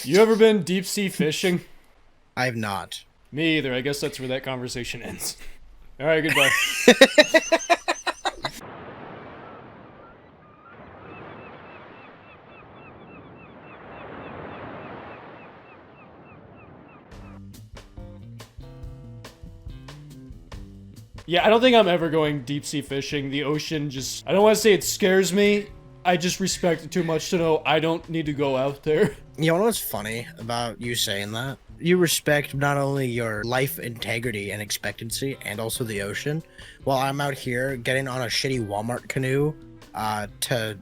You ever been deep sea fishing? I have not. Me either. I guess that's where that conversation ends. All right, goodbye. Yeah, I don't think I'm ever going deep sea fishing. The ocean just, I don't want to say it scares me. I just respect it too much to know I don't need to go out there. You know what's funny about you saying that? You respect not only your life integrity and expectancy and also the ocean, while I'm out here getting on a shitty Walmart canoe to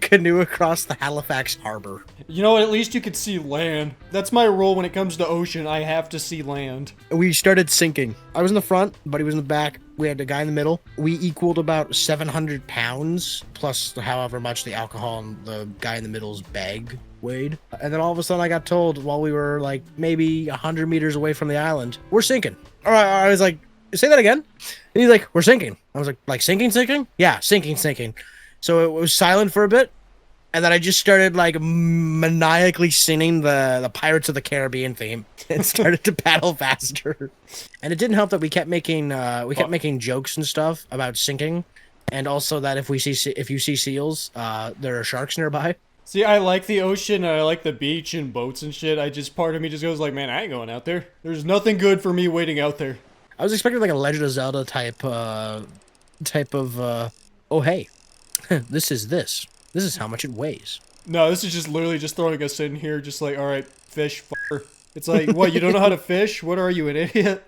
canoe across the Halifax harbor. You know what? At least you could see land. That's my rule when it comes to ocean. I have to see land. We started sinking. I was in the front, Buddy was in the back. We had a guy in the middle. We equaled about 700 pounds, plus however much the alcohol in the guy in the middle's bag weighed. And then all of a sudden I got told while we were like maybe 100 meters away from the island, we're sinking. All right, I was like, say that again. And he's like, we're sinking. I was like sinking? Yeah, sinking. So it was silent for a bit. And then I just started like maniacally singing the Pirates of the Caribbean theme and started to paddle faster. And it didn't help that we kept making jokes and stuff about sinking, and also that if you see seals, there are sharks nearby. See, I like the ocean, and I like the beach and boats and shit. Part of me just goes like, man, I ain't going out there. There's nothing good for me waiting out there. I was expecting like a Legend of Zelda type of oh hey, this is how much it weighs. No, this is just literally just throwing us in here, just like, all right, fish, fucker. It's like, what, you don't know how to fish? What are you, an idiot?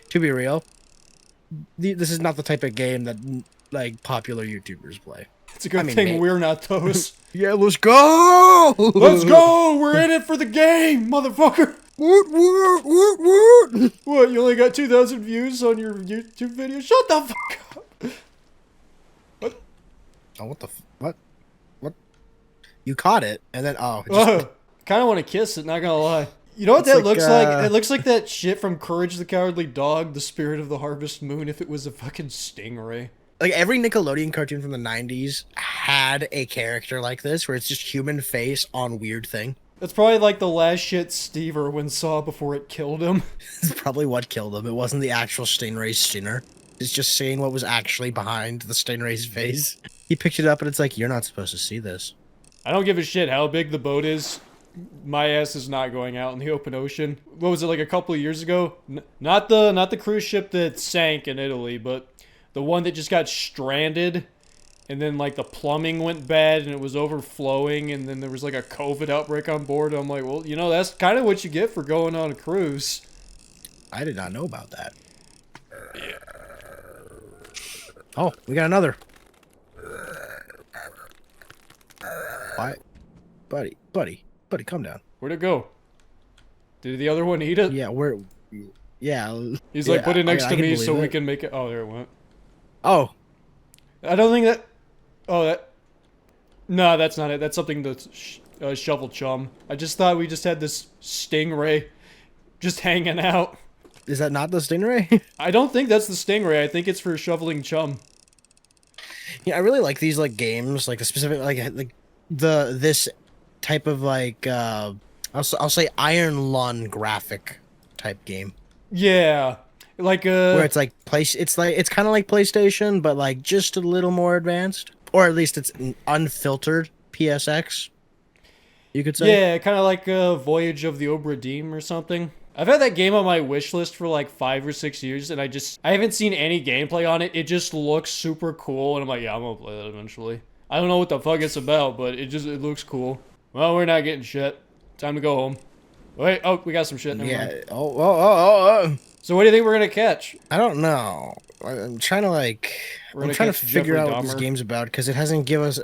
To be real, this is not the type of game that like popular YouTubers play. It's a good thing we're not those. Yeah, let's go! Let's go! We're in it for the game, motherfucker! What? What, you only got 2,000 views on your YouTube video? Shut the fuck up! What? Oh, what the what? What? You caught it, and then, oh. Kind of want to kiss it, not gonna lie. You know what that looks like? It looks like that shit from Courage the Cowardly Dog, the Spirit of the Harvest Moon, if it was a fucking stingray. Like, every Nickelodeon cartoon from the 90s had a character like this, where it's just human face on weird thing. That's probably like the last shit Steve Irwin saw before it killed him. It's probably what killed him. It wasn't the actual stingray's stinger. It's just seeing what was actually behind the stingray's face. He picked it up and it's like, you're not supposed to see this. I don't give a shit how big the boat is. My ass is not going out in the open ocean. What was it, like a couple of years ago? Not the cruise ship that sank in Italy, but the one that just got stranded, and then like the plumbing went bad and it was overflowing, and then there was like a COVID outbreak on board. I'm like, well, you know, that's kind of what you get for going on a cruise. I did not know about that. Yeah. Oh, we got another. Why? Buddy, calm down. Where'd it go? Did the other one eat it? Yeah, He's like, put it next to me so we it. can make it. Oh, there it went. Oh. I don't think that. Oh, that. No, that's not it. That's something to shovel chum. I just thought we just had this stingray just hanging out. Is that not the stingray? I don't think that's the stingray. I think it's for shoveling chum. Yeah, I really like these like games, like the specific like this type of like I'll say Iron Lung graphic type game. Yeah, like where it's like it's kind of like PlayStation, but like just a little more advanced, or at least it's an unfiltered PSX. You could say. Yeah, kind of like Voyage of the Obra Dinn or something. I've had that game on my wish list for like 5 or 6 years, and I haven't seen any gameplay on it. It just looks super cool, and I'm like, yeah, I'm gonna play that eventually. I don't know what the fuck it's about, but it looks cool. Well, we're not getting shit. Time to go home. Wait, oh, we got some shit. Never mind. Oh. So what do you think we're gonna catch? I don't know. I'm trying to figure out what this game's about, because it hasn't given us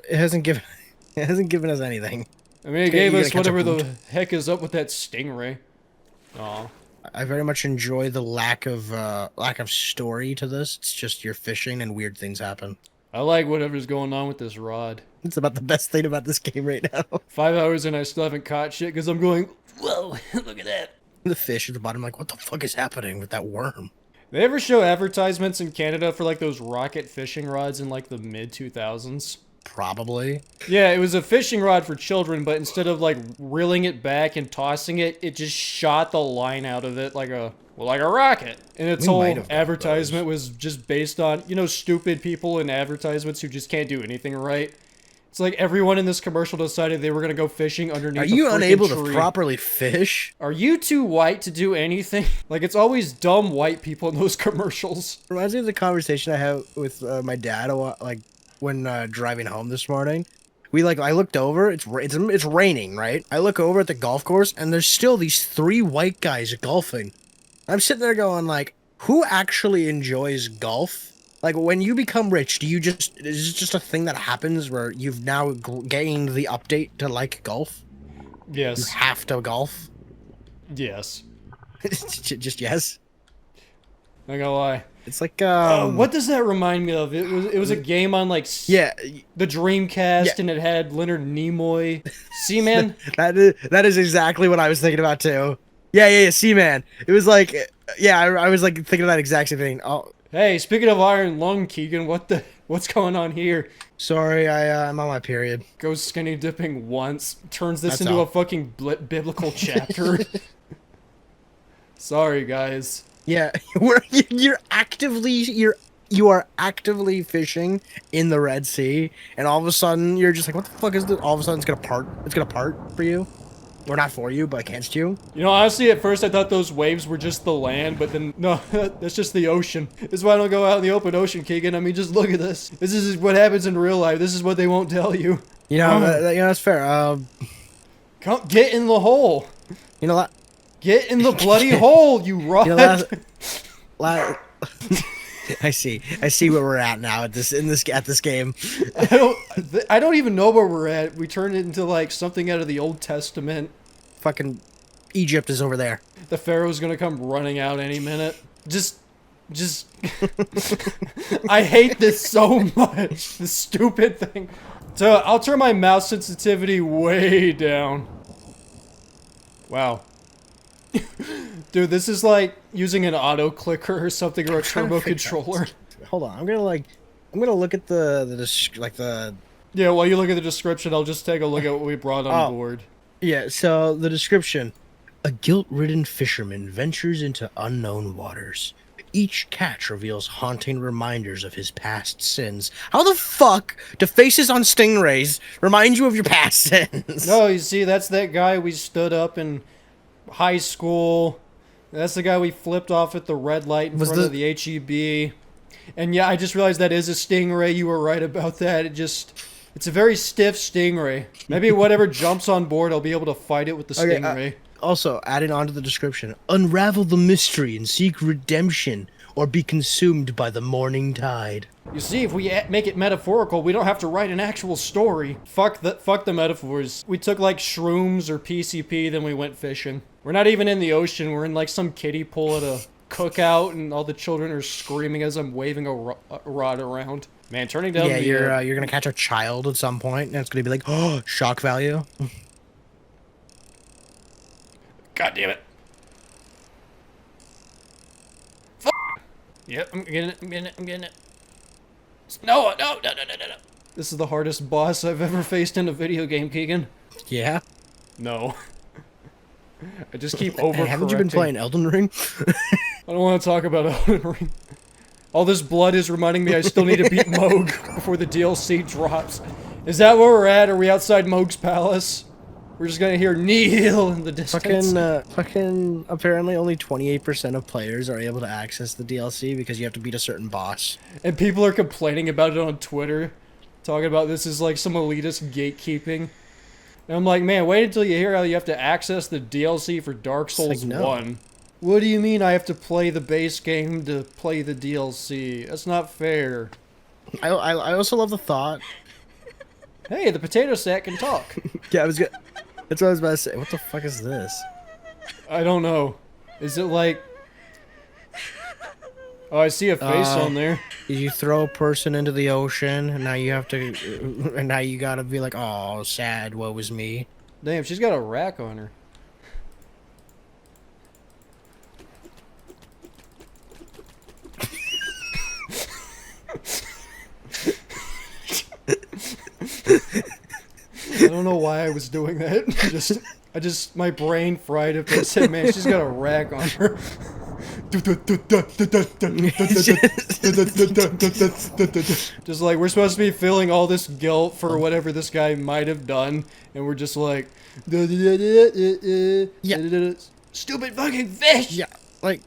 anything. I mean, it gave us whatever the heck is up with that stingray. Aw. I very much enjoy the lack of story to this. It's just you're fishing and weird things happen. I like whatever's going on with this rod. It's about the best thing about this game right now. 5 hours and I still haven't caught shit because I'm going, whoa, look at that. The fish at the bottom, like, what the fuck is happening with that worm? They ever show advertisements in Canada for like those rocket fishing rods in like the mid-2000s? probably. Yeah, it was a fishing rod for children, but instead of like reeling it back and tossing it, it just shot the line out of it like a rocket. And its We might whole have got advertisement was just based on, you know, stupid people in advertisements who just can't do anything right. It's like everyone in this commercial decided they were gonna go fishing underneath. Are you unable tree. to properly fish? Are you too white to do anything? Like, it's always dumb white people in those commercials. Reminds me of the conversation I had with my dad, like when driving home this morning. I looked over. It's raining, right? I look over at the golf course, and there's still these 3 white guys golfing. I'm sitting there going, like, who actually enjoys golf? Like, when you become rich, is it just a thing that happens where you've now gained the update to like golf? Yes. You have to golf? Yes. Just yes? Not gonna lie. It's like, what does that remind me of? It was a game on, like, yeah, the Dreamcast, yeah. and it had Leonard Nimoy. Seaman? that is exactly what I was thinking about, too. Yeah, Seaman. It was like, yeah, I was, like, thinking of that exact same thing. Oh. Hey, speaking of Iron Lung, Keegan, what's going on here? Sorry, I'm on my period. Goes skinny dipping once, turns this That's into all. a fucking biblical chapter. Sorry, guys. Yeah, you are actively fishing in the Red Sea, and all of a sudden you're just like, what the fuck is this? All of a sudden it's gonna part for you. Or not for you, but against you. You know, honestly, at first I thought those waves were just the land, but then, no, that's just the ocean. This is why I don't go out in the open ocean, Keegan. I mean, just look at this. This is what happens in real life. This is what they won't tell you. You know, that's fair. Come, get in the hole. You know that. Get in the bloody hole, you rot. You know, I see where we're at now at this game. I don't even know where we're at. We turned it into like something out of the Old Testament. Fucking Egypt is over there. The Pharaoh's gonna come running out any minute. Just I hate this so much. This stupid thing. So I'll turn my mouse sensitivity way down. Wow. Dude, this is like using an auto clicker or something, or a turbo controller. Hold on, I'm gonna look at the Yeah, while you look at the description, I'll just take a look at what we brought on board. Yeah, so the description: a guilt-ridden fisherman ventures into unknown waters. Each catch reveals haunting reminders of his past sins. How the fuck do faces on stingrays remind you of your past sins? No, you see, that's that guy we stood up in high school. That's the guy we flipped off at the red light in front of the HEB. And yeah, I just realized that is a stingray. You were right about that. It's a very stiff stingray. Maybe whatever jumps on board, I'll be able to fight it with the stingray. Also, adding on to the description, unravel the mystery and seek redemption, or be consumed by the Mourning Tide. You see, if we make it metaphorical, we don't have to write an actual story. Fuck the metaphors. We took like shrooms or PCP, then we went fishing. We're not even in the ocean. We're in like some kiddie pool at a cookout, and all the children are screaming as I'm waving a rod around. Man, turning down the... Yeah, you're gonna catch a child at some point, and it's gonna be like, oh, shock value. God damn it. Yep, I'm getting it. No. This is the hardest boss I've ever faced in a video game, Keegan. Yeah? No. I just keep overcorrecting. Haven't you been playing Elden Ring? I don't want to talk about Elden Ring. All this blood is reminding me I still need to beat Moog before the DLC drops. Is that where we're at? Are we outside Moog's palace? We're just gonna hear Neil in the distance. Fucking, apparently only 28% of players are able to access the DLC because you have to beat a certain boss. And people are complaining about it on Twitter. Talking about this is like some elitist gatekeeping. And I'm like, man, wait until you hear how you have to access the DLC for Dark Souls 1. What do you mean I have to play the base game to play the DLC? That's not fair. I also love the thought. Hey, the potato sack can talk. Yeah, that's what I was about to say. What the fuck is this? I don't know. Is it like... Oh, I see a face on there. You throw a person into the ocean, and now you have to... And now you gotta be like, oh, sad, woe is me. Damn, she's got a rack on her. I don't know why I was doing that. My brain fried it, but I said, man, she's got a rack on her. Just like, we're supposed to be feeling all this guilt for whatever this guy might have done, and we're just like, Yeah. stupid fucking fish! Yeah, like,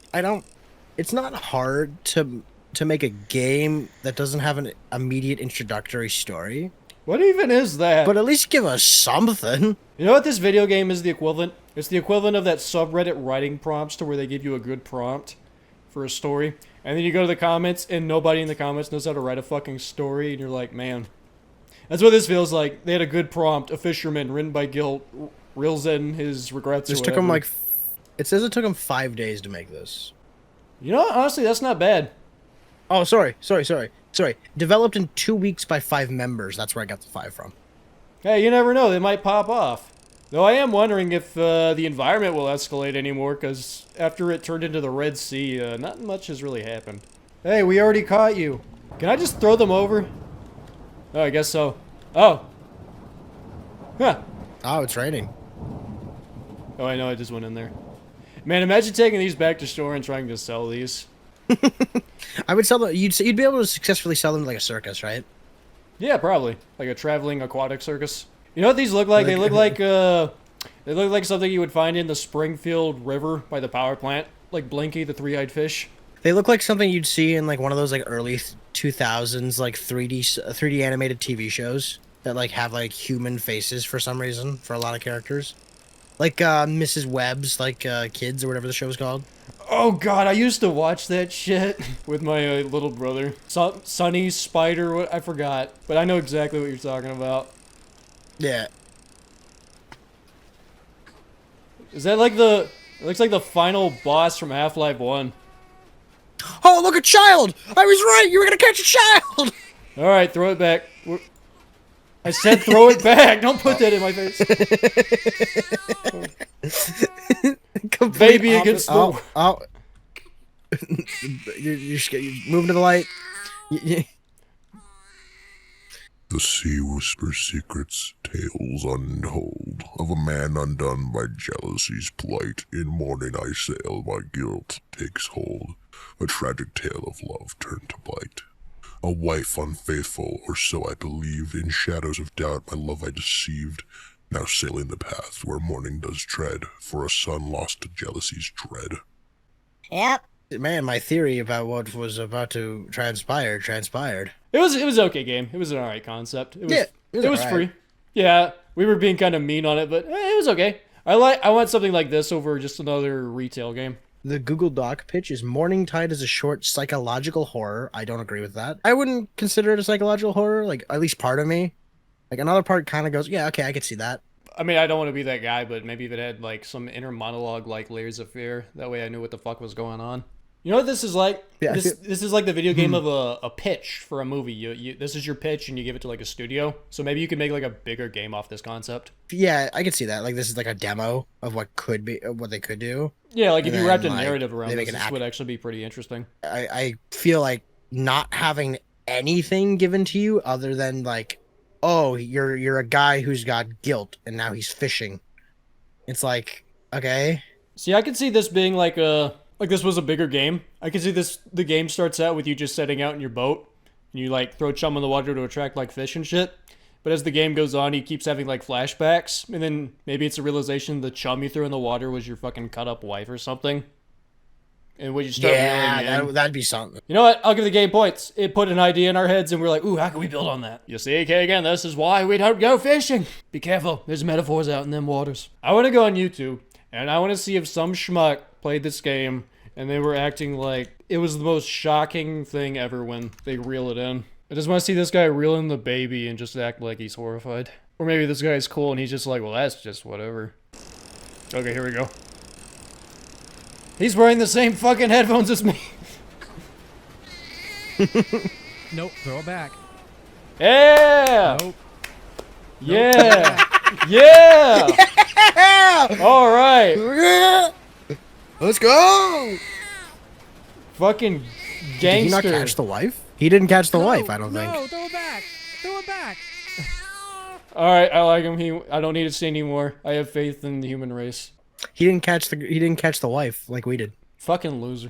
it's not hard to make a game that doesn't have an immediate introductory story. What even is that? But at least give us something. You know what this video game is the equivalent? It's the equivalent of that subreddit writing prompts to where they give you a good prompt for a story. And then you go to the comments and nobody in the comments knows how to write a fucking story. And you're like, man. That's what this feels like. They had a good prompt. A fisherman written by Guilt reels in his regrets This or took whatever. him like... It says it took him 5 days to make this. You know what? Honestly, that's not bad. Oh, sorry. Developed in 2 weeks by 5 members. That's where I got the 5 from. Hey, you never know. They might pop off. Though I am wondering if the environment will escalate anymore, because after it turned into the Red Sea, not much has really happened. Hey, we already caught you. Can I just throw them over? Oh, I guess so. Oh. Huh. Oh, it's raining. Oh, I know. I just went in there. Man, imagine taking these back to store and trying to sell these. I would sell them. You'd be able to successfully sell them like a circus, right? Yeah, probably. Like a traveling aquatic circus. You know what these look like? They look like something you would find in the Springfield River by the power plant. Like Blinky, the three-eyed fish. They look like something you'd see in like one of those like early 2000s like 3D animated TV shows that like have like human faces for some reason for a lot of characters. Like Mrs. Webb's like Kids or whatever the show's called. Oh god, I used to watch that shit with my little brother. Sunny Spider, I forgot, but I know exactly what you're talking about. Yeah. Is that like it looks like the final boss from Half-Life 1. Oh, look, a child! I was right! You were gonna catch a child! Alright, throw it back. I said throw it back! Don't put that in my face! Baby against the... Oh. You're moving to the light. The sea whispers secrets, tales untold, of a man undone by jealousy's plight. In mourning I sail, my guilt takes hold, a tragic tale of love turned to blight. A wife unfaithful, or so I believed, in shadows of doubt my love I deceived, now sailing the path where mourning does tread, for a son lost to jealousy's dread. Yep. Man, my theory about what was about to transpired. It was an okay game. It was an alright concept. It was alright. free. Yeah, we were being kind of mean on it, but it was okay. I want something like this over just another retail game. The Google Doc pitch is Mourning Tide is a short psychological horror. I don't agree with that. I wouldn't consider it a psychological horror, like, at least part of me. Like, another part kind of goes, yeah, okay, I could see that. I mean, I don't want to be that guy, but maybe if it had, like, some inner monologue like Layers of Fear, that way I knew what the fuck was going on. You know what this is like? Yeah, this is like the video game of a pitch for a movie. This is your pitch, and you give it to, like, a studio. So maybe you could make, like, a bigger game off this concept. Yeah, I could see that. Like, this is like a demo of what could be, what they could do. Yeah, like, if And you wrapped a then, like, narrative around they make this, an this act- would actually be pretty interesting. I feel like not having anything given to you other than, like, oh, you're a guy who's got guilt, and now he's fishing. It's like, okay. See, I could see this being like this was a bigger game. I could see the game starts out with you just setting out in your boat, and you, like, throw chum in the water to attract, like, fish and shit. But as the game goes on, he keeps having, like, flashbacks, and then maybe it's a realization the chum you threw in the water was your fucking cut-up wife or something. And when you start reeling in, that'd be something. you know what? I'll give the game points. It put an idea in our heads, and we're like, ooh, how can we build on that? You see, okay, again, this is why we don't go fishing. Be careful. There's metaphors out in them waters. I want to go on YouTube, and I want to see if some schmuck played this game, and they were acting like it was the most shocking thing ever when they reel it in. I just want to see this guy reel in the baby and just act like he's horrified. Or maybe this guy's cool, and he's just like, well, that's just whatever. Okay, here we go. He's wearing the same fucking headphones as me. Nope, throw it back. Yeah! Nope. Yeah! Yeah! All right. Let's go. Fucking Did he not gangster. catch the wife? He didn't catch the wife, I don't think. No, throw it back. Throw it back. All right, I like him. I don't need to see anymore. I have faith in the human race. He didn't catch the wife like we did. Fucking loser.